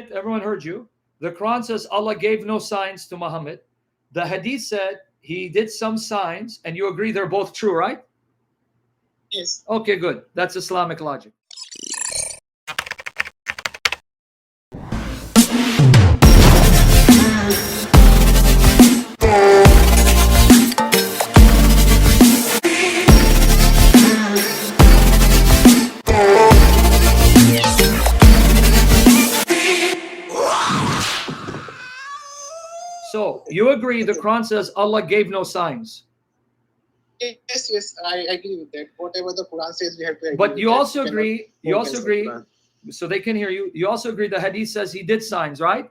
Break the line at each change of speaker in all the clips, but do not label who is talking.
admit, everyone heard you. The Quran says Allah gave no signs to Muhammad. The Hadith said he did some signs, and you agree they're both true, right?
Yes.
Okay, good. That's Islamic logic. So you agree the Quran says Allah gave no signs.
Yes, yes, I agree with that. Whatever the Quran says, we have to agree.
But you
with
also
that.
agree, so they can hear you. You also agree the Hadith says he did signs, right?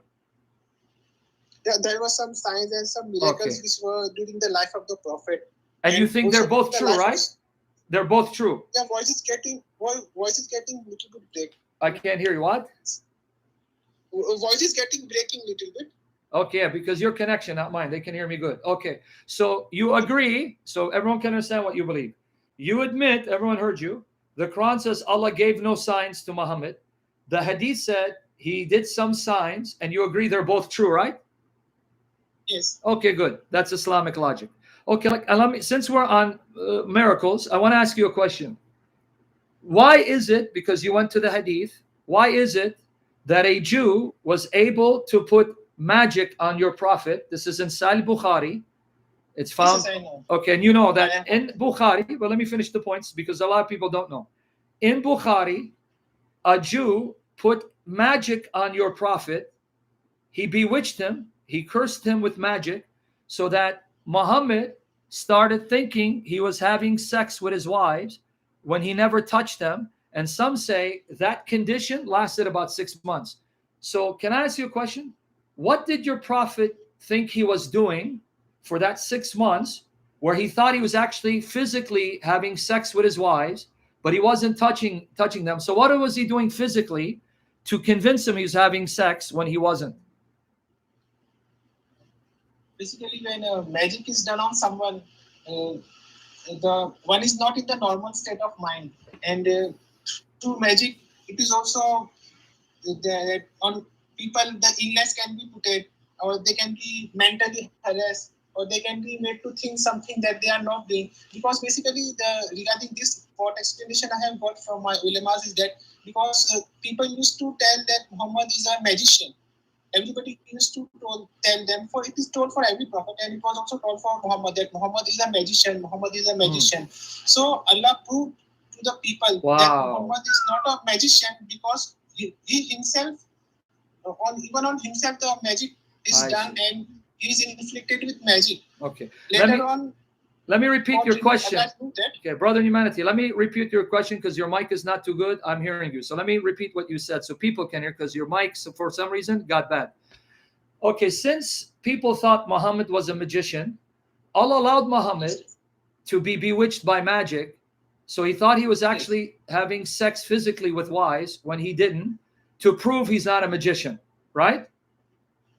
There were some signs and some miracles which were during the life of the Prophet.
And you think they're both true, right? They're both true.
Yeah, voice is getting little bit break.
I can't hear you. What?
Voice is getting breaking little bit.
Okay, because your connection, not mine. They can hear me good. Okay, so you agree, so everyone can understand what you believe. You admit, everyone heard you. The Quran says Allah gave no signs to Muhammad. The Hadith said he did some signs, and you agree they're both true, right?
Yes.
Okay, good. That's Islamic logic. Okay, since we're on miracles, I want to ask you a question. Why is it, because you went to the Hadith, why is it that a Jew was able to put magic on your Prophet? This is in Sahih Bukhari. It's found. Okay, and you know that in Bukhari, but let me finish the points because a lot of people don't know. In Bukhari, a Jew put magic on your Prophet. He bewitched him. He cursed him with magic so that Muhammad started thinking he was having sex with his wives when he never touched them. And some say that condition lasted about 6 months. So can I ask you a question? What did your Prophet think he was doing for that 6 months where he thought he was actually physically having sex with his wives, but he wasn't touching them? So what was he doing physically to convince him he was having sex when he wasn't?
Basically, when magic is done on someone, the one is not in the normal state of mind, and through magic, it is also on people the illness can be put it, or they can be mentally harassed, or they can be made to think something that they are not doing. Because basically, regarding this, what explanation I have got from my ulemas is that because people used to tell that Muhammad is a magician. Everybody used to tell them, for it is told for every prophet, and it was also told for Muhammad that Muhammad is a magician. Muhammad is a magician. So Allah proved to the people that Muhammad is not a magician because he himself, even on himself, the magic is done and he is inflicted with magic.
Okay.
Let
me repeat your question. Okay, brother in humanity, let me repeat your question because your mic is not too good. I'm hearing you. So let me repeat what you said so people can hear because your mic, for some reason, got bad. Okay, since people thought Muhammad was a magician, Allah allowed Muhammad to be bewitched by magic. So he thought he was actually having sex physically with wives when he didn't, to prove he's not a magician, right?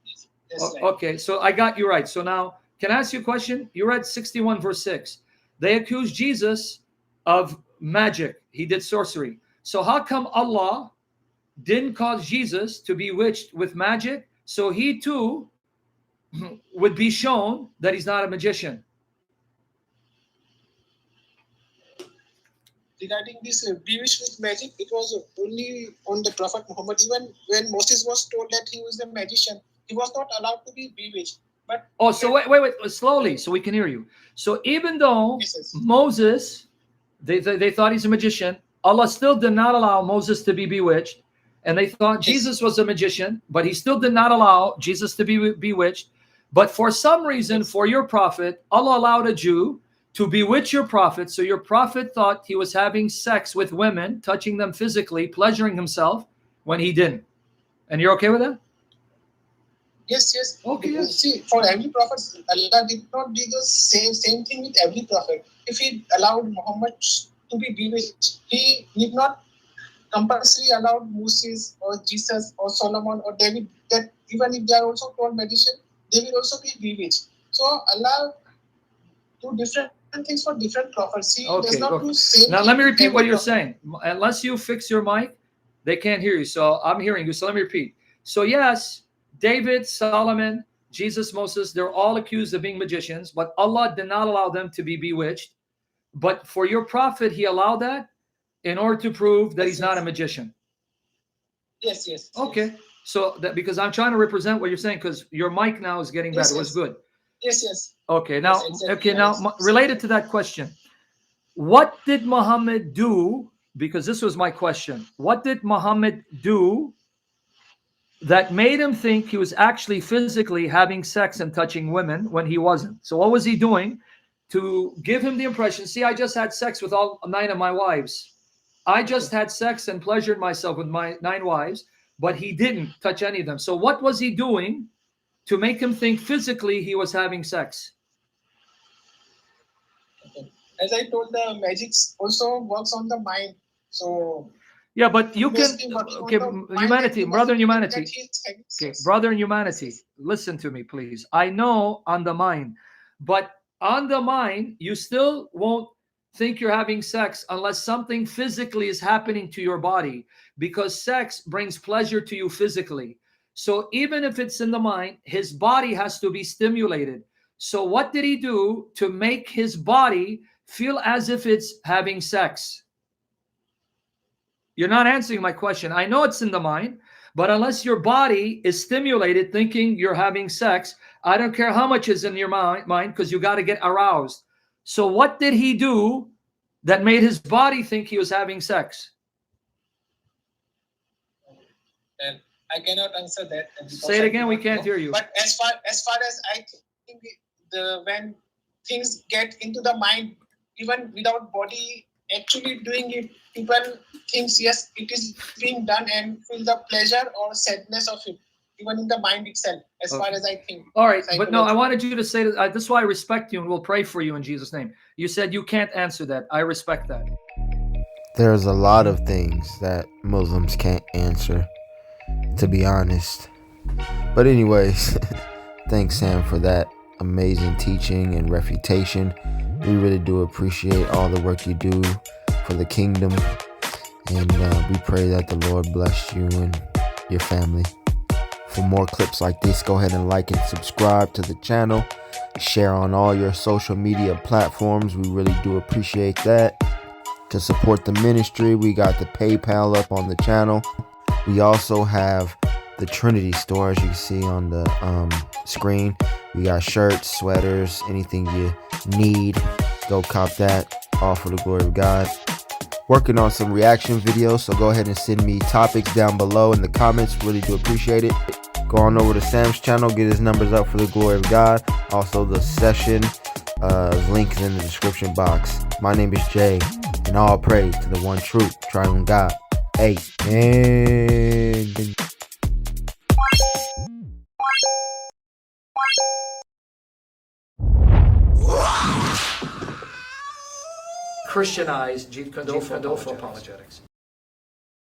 Yes, right.
Okay, so I got you right. So now, can I ask you a question? You read 61 verse 6. They accused Jesus of magic. He did sorcery. So how come Allah didn't cause Jesus to be bewitched with magic so he too would be shown that he's not a magician?
Regarding this bewitched with magic, it was only on the Prophet Muhammad. Even when Moses was told that he was a magician, he was not allowed to be bewitched. But
so wait, slowly, so we can hear you. So even though Moses, they thought he's a magician, Allah still did not allow Moses to be bewitched, and they thought Jesus was a magician, but he still did not allow Jesus to be bewitched. But for some reason, for your Prophet, Allah allowed a Jew to bewitch your Prophet, so your Prophet thought he was having sex with women, touching them physically, pleasuring himself, when he didn't. And you're okay with that?
Yes.
Okay. Yes.
See, for every prophet, Allah did not do the same thing with every prophet. If he allowed Muhammad to be bewitched, he did not compulsory allowed Moses or Jesus or Solomon or David that even if they are also called magician, they will also be bewitched. So Allah do different things for different prophets. He does not do same.
Now let me repeat what you're saying. Unless you fix your mic, they can't hear you. So I'm hearing you. So let me repeat. So yes, David, Solomon, Jesus, Moses, they're all accused of being magicians, but Allah did not allow them to be bewitched. But for your prophet, he allowed that in order to prove that
Yes,
he's not a
yes,
magician.
yes, yes,
Okay.
yes,
So that, because I'm trying to represent what you're saying, because your mic now is getting better.
yes,
It was
yes,
good.
yes, yes,
Okay.
yes,
Now,
exactly. I was saying
related
that.
to that question, what did Muhammad do? Because this was my question. What did Muhammad do that made him think he was actually physically having sex and touching women when he wasn't? So what was he doing to give him the impression, see, I just had sex with all 9 of my wives. I just
Okay.
had sex and pleasured myself with my 9 wives, but he didn't touch any of them. So what was he doing to make him think physically he was having sex?
Okay. As I told, the magic also works on the mind. So
Yeah, but you can,
mostly working on
okay,
the mind, and
humanity,
he
brother in
doesn't even get
humanity.
his having
Okay,
sex.
brother in
Yes,
humanity,
yes.
listen to me, please. I know on the mind, but on the mind, you still won't think you're having sex unless something physically is happening to your body, because sex brings pleasure to you physically. So even if it's in the mind, his body has to be stimulated. So what did he do to make his body feel as if it's having sex? You're not answering my question. I know it's in the mind, but unless your body is stimulated thinking you're having sex, I don't care how much is in your mind, because you got to get aroused. So, what did he do that made his body think he was having sex?
And I cannot answer that
Say
because
it
I do
again. We
not
can't
know.
hear you.
But as far as I think, the when things get into the mind, even without body actually doing it, people thinks yes, it is being done and feel the pleasure or sadness of it, even in the mind itself. As far
Okay.
as I think,
All right. But no, I
psychologically.
wanted you to say that. This is why I respect you and will pray for you in Jesus' name. You said you can't answer that. I respect that.
There's a lot of things that Muslims can't answer, to be honest. But anyways, thanks Sam for that amazing teaching and refutation. We really do appreciate all the work you do for the kingdom, and we pray that the Lord bless you and your family. For more clips like this, go ahead and like and subscribe to the channel. Share on all your social media platforms. We really do appreciate that. To support the ministry, we got the PayPal up on the channel. We also have the Trinity store, as you can see on the screen. We got shirts, sweaters, anything you need. Go cop that, all for the glory of God. Working on some reaction videos, so go ahead and send me topics down below in the comments. Really do appreciate it. Go on over to Sam's channel, get his numbers up for the glory of God. Also, the session link is in the description box. My name is Jay, and all praise to the one true triune God. Amen.
Christianize Jeet Kune Do for apologetics.